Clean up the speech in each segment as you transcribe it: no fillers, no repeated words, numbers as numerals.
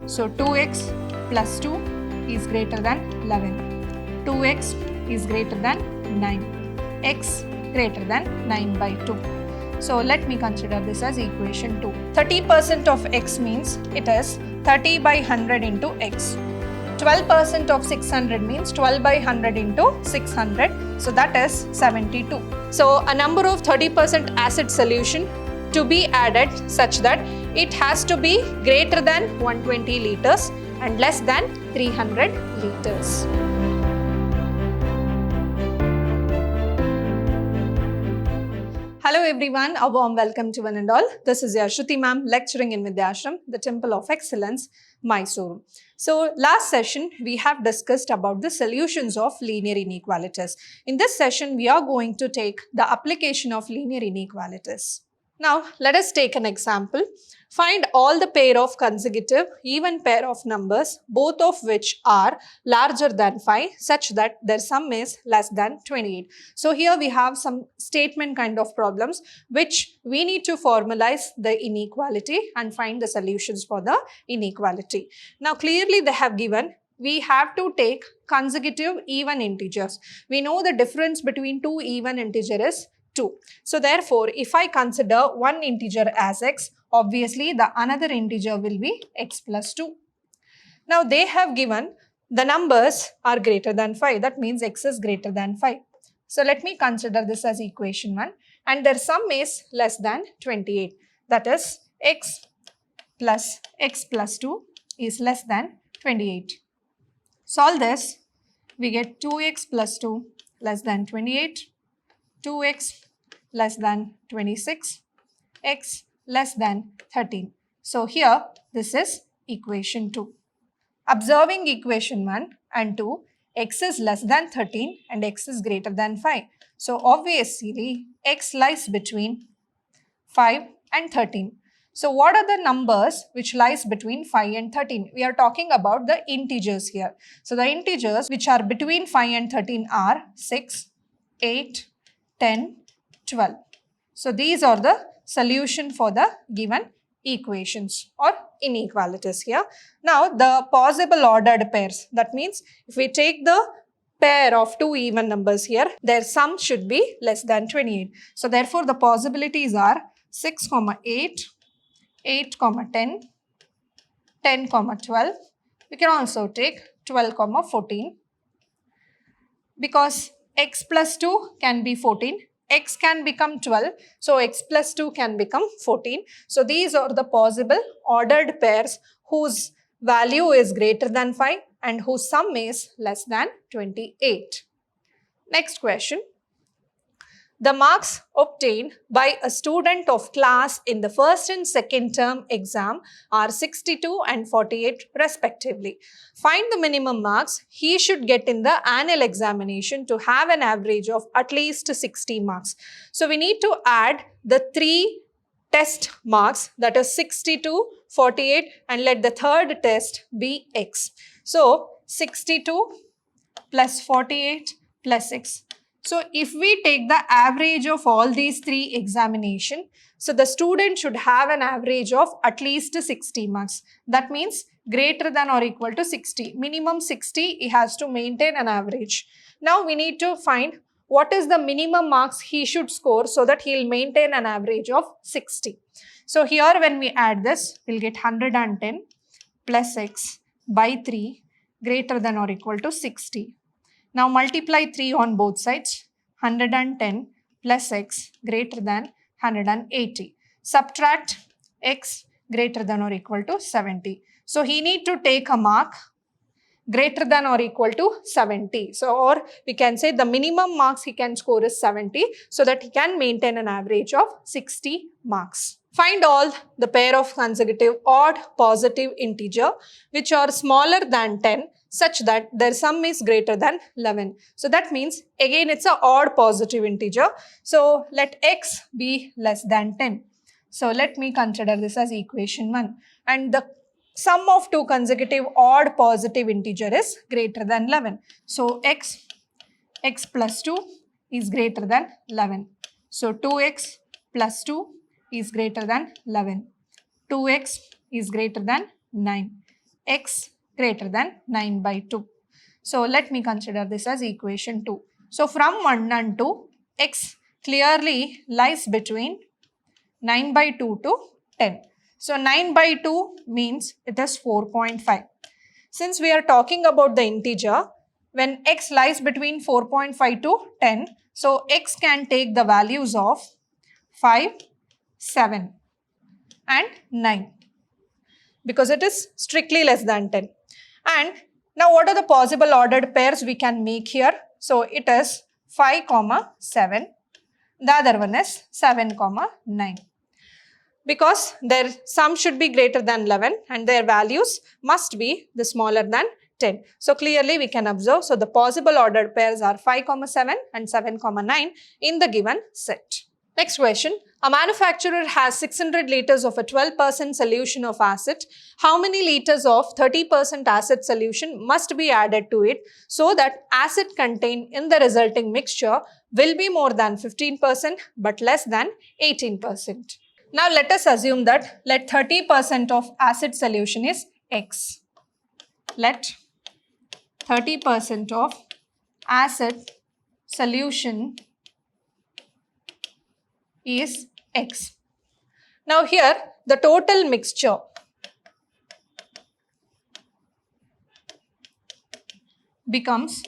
So 2x plus 2 is greater than 11. 2x is greater than 9. X greater than 9 by 2. So let me consider this as equation 2. 30% of x means it is 30 by 100 into x. 12% of 600 means 12 by 100 into 600. So that is 72. So a number of 30% acid solution to be added such that it has to be greater than 120 liters and less than 300 liters. Hello everyone, a warm welcome to one and all. This is your Shruti ma'am lecturing in Vidhyaashram, the Temple of Excellence, Mysore. So last session we have discussed about the solutions of linear inequalities. In this session we are going to take the application of linear inequalities. Now let us take an example. Find all the pair of consecutive even pair of numbers, both of which are larger than 5 such that their sum is less than 28. So here we have some statement kind of problems which we need to formalize the inequality and find the solutions for the inequality. Now clearly they have given we have to take consecutive even integers. We know the difference between two even integers is 2. So therefore, if I consider one integer as x, obviously the another integer will be x plus 2. Now they have given the numbers are greater than 5. That means x is greater than 5. So let me consider this as equation 1 and their sum is less than 28. That is x plus 2 is less than 28. Solve this. We get 2x plus 2 less than 28. 2x less than 26, x less than 13. So here this is equation 2. Observing equation 1 and 2, x is less than 13 and x is greater than 5. So obviously x lies between 5 and 13. So what are the numbers which lies between 5 and 13? We are talking about the integers here. So the integers which are between 5 and 13 are 6, 8, 10, 12. So these are the solution for the given equations or inequalities here. Now the possible ordered pairs. That means if we take the pair of two even numbers here, their sum should be less than 28. So therefore the possibilities are 6, 8, 8, 10, 10, 12. We can also take 12, 14 because x plus 2 can be 14. X can become 12, so x plus 2 can become 14. So these are the possible ordered pairs whose value is greater than 5 and whose sum is less than 28. Next question. The marks obtained by a student of class in the first and second term exam are 62 and 48 respectively. Find the minimum marks he should get in the annual examination to have an average of at least 60 marks. So we need to add the 3 test marks, that is 62, 48, and let the third test be x. So 62 plus 48 plus x. So if we take the average of all these 3 examinations, so the student should have an average of at least 60 marks. That means greater than or equal to 60. Minimum 60, he has to maintain an average. Now we need to find what is the minimum marks he should score so that he will maintain an average of 60. So here when we add this, we will get 110 plus x by 3 greater than or equal to 60. Now multiply 3 on both sides, 110 plus x greater than 180. Subtract x greater than or equal to 70. So he need to take a mark greater than or equal to 70. So or we can say the minimum marks he can score is 70 so that he can maintain an average of 60 marks. Find all the pair of consecutive odd positive integer which are smaller than 10 such that their sum is greater than 11. So that means again it's an odd positive integer. So let x be less than 10. So let me consider this as equation 1 and the sum of two consecutive odd positive integer is greater than 11. So x plus 2 is greater than 11. So 2x plus 2 is greater than 11. 2x is greater than 9. x greater than 9 by 2. So let me consider this as equation 2. So from 1 and 2, x clearly lies between 9 by 2 to 10. So 9 by 2 means it is 4.5. Since we are talking about the integer, when x lies between 4.5 to 10, so x can take the values of 5, 7 and 9 because it is strictly less than 10. And now what are the possible ordered pairs we can make here? So it is 5, 7. The other one is 7, 9. Because their sum should be greater than 11 and their values must be the smaller than 10. So clearly we can observe, so the possible ordered pairs are 5, 7 and 7, 9 in the given set. Next question, a manufacturer has 600 liters of a 12% solution of acid. How many liters of 30% acid solution must be added to it so that acid contained in the resulting mixture will be more than 15% but less than 18%. Now let us assume that let 30% of acid solution is X. Let 30% of acid solution is X. Now here the total mixture becomes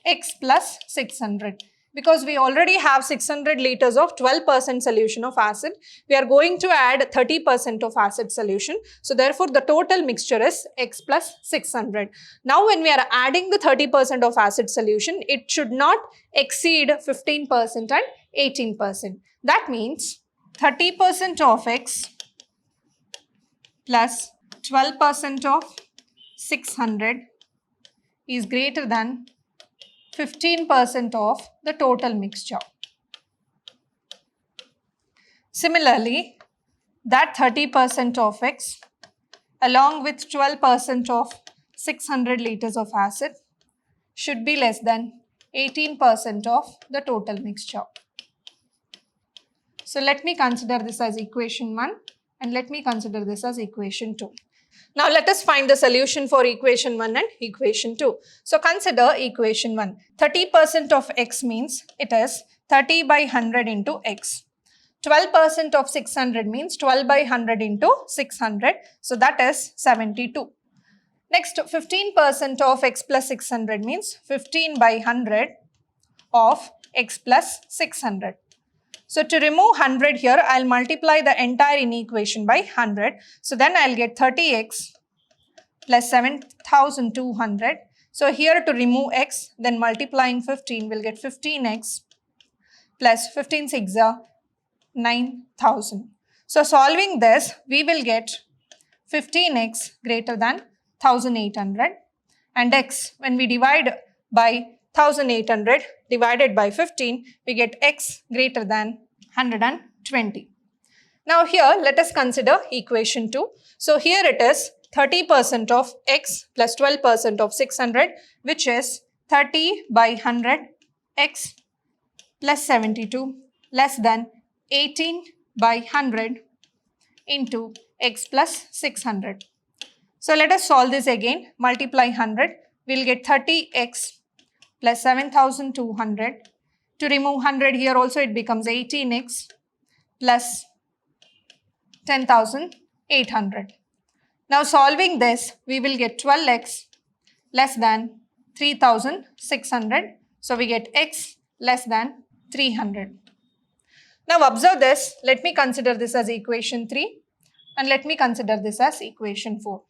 X plus 600. Because we already have 600 liters of 12% solution of acid, we are going to add 30% of acid solution. So therefore, the total mixture is X plus 600. Now when we are adding the 30% of acid solution, it should not exceed 15% and 18%. That means 30% of X plus 12% of 600 is greater than 15% of the total mixture. Similarly, that 30% of X along with 12% of 600 liters of acid should be less than 18% of the total mixture. So let me consider this as equation 1 and let me consider this as equation 2. Now let us find the solution for equation 1 and equation 2. So consider equation 1. 30% of X means it is 30 by 100 into X. 12% of 600 means 12 by 100 into 600. So that is 72. Next 15% of X plus 600 means 15 by 100 of X plus 600. So to remove 100 here, I'll multiply the entire inequation by 100. So then I'll get 30x plus 7200. So here to remove x, then multiplying 15, we'll get 15x plus 15 6 are 9000. So solving this, we will get 15x greater than 1800 and x, when we divide by 1800 divided by 15, we get x greater than 120. Now here let us consider equation 2. So here it is 30% of x plus 12% of 600, which is 30 by 100 x plus 72 less than 18 by 100 into x plus 600. So let us solve this again. Multiply 100, we'll get 30x plus 7200. To remove 100 here also it becomes 18x plus 10,800. Now solving this, we will get 12x less than 3,600. So we get x less than 300. Now observe this. Let me consider this as equation 3 and let me consider this as equation 4.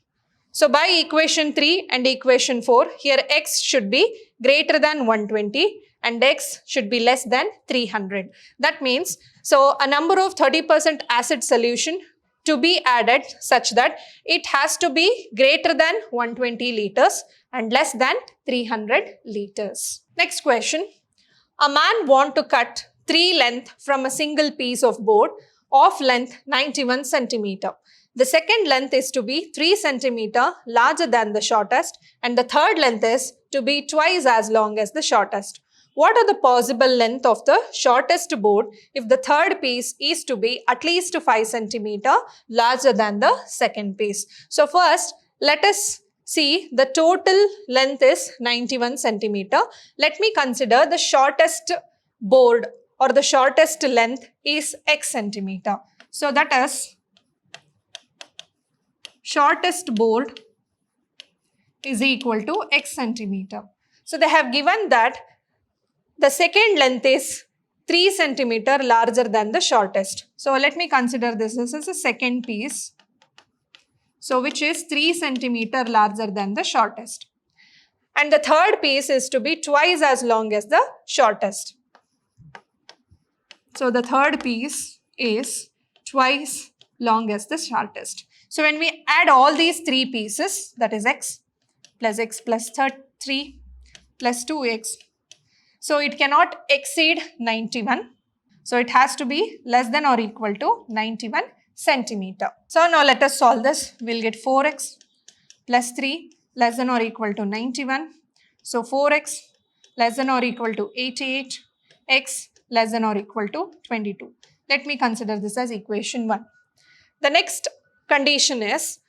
So by equation 3 and equation 4, here x should be greater than 120 and x should be less than 300. That means, so a number of 30% acid solution to be added such that it has to be greater than 120 liters and less than 300 liters. Next question. A man wants to cut 3 length from a single piece of board of length 91 centimeter. The second length is to be 3 centimeter larger than the shortest and the third length is to be twice as long as the shortest. What are the possible length of the shortest board if the third piece is to be at least 5 centimeter larger than the second piece? So first, let us see the total length is 91 centimeter. Let me consider the shortest board or the shortest length is x centimeter. So that is shortest board is equal to x centimeter. So they have given that the second length is 3 centimeter larger than the shortest. So let me consider this as a second piece. So which is 3 centimeter larger than the shortest. And the third piece is to be twice as long as the shortest. So the third piece is twice long as the shortest. So when we add all these three pieces, that is x plus 3 plus 2x. So it cannot exceed 91. So it has to be less than or equal to 91 centimeter. So now let us solve this. We'll get 4x plus 3 less than or equal to 91. So 4x less than or equal to 88, x less than or equal to 22. Let me consider this as equation 1. The next condition is,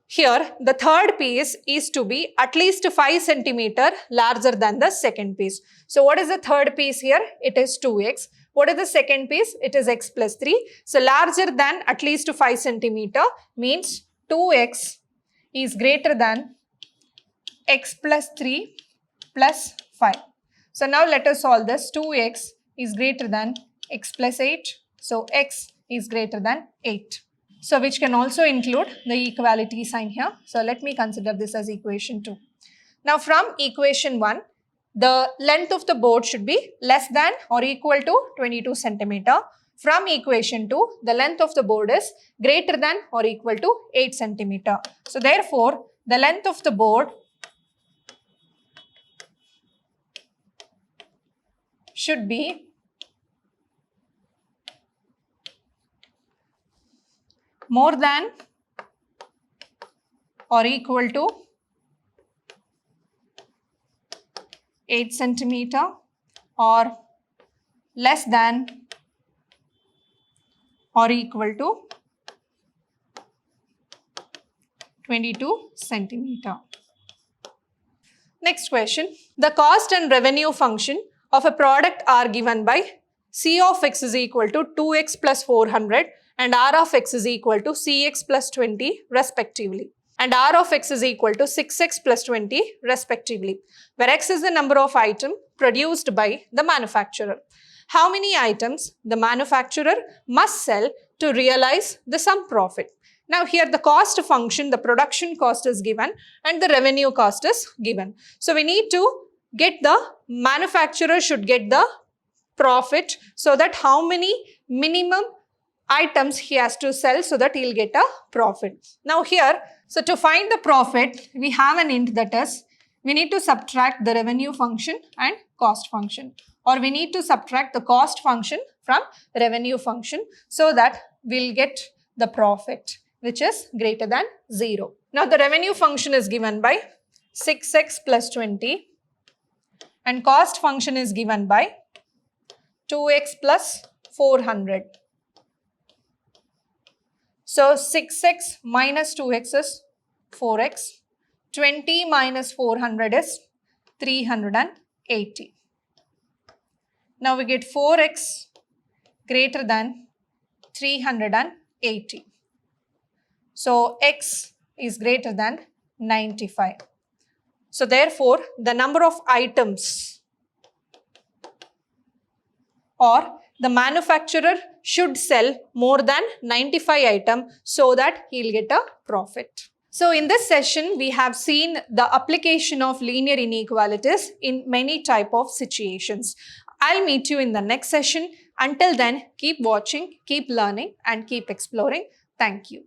here the third piece is to be at least 5 centimeter larger than the second piece. So what is the third piece here? It is 2x. What is the second piece? It is x plus 3. So larger than at least 5 centimeter means 2x is greater than x plus 3 plus 5. So now let us solve this. 2x is greater than x plus 8. So x is greater than 8. So which can also include the equality sign here. So let me consider this as equation 2. Now from equation 1, the length of the board should be less than or equal to 22 centimeter. From equation 2, the length of the board is greater than or equal to 8 centimeter. So therefore, the length of the board should be more than or equal to 8 centimeter or less than or equal to 22 centimeter. Next question. The cost and revenue function of a product are given by C of x is equal to 2x plus 400 and R of x is equal to Cx plus 20 respectively. And R of x is equal to 6x plus 20 respectively, where x is the number of items produced by the manufacturer. How many items the manufacturer must sell to realize the sum profit? Now here the cost function, the production cost is given and the revenue cost is given. So we need to get the manufacturer should get the profit, so that how many minimum items he has to sell so that he'll get a profit. Now here, so to find the profit, we have an int, that is, we need to subtract the revenue function and cost function, or we need to subtract the cost function from revenue function so that we'll get the profit, which is greater than 0. Now the revenue function is given by 6x plus 20 and cost function is given by 2x plus 400. So 6x minus 2x is 4x, 20 minus 400 is 380. Now we get 4x greater than 380. So x is greater than 95. So therefore, the number of items, or the manufacturer should sell more than 95 items so that he'll get a profit. So in this session, we have seen the application of linear inequalities in many type of situations. I'll meet you in the next session. Until then, keep watching, keep learning and keep exploring. Thank you.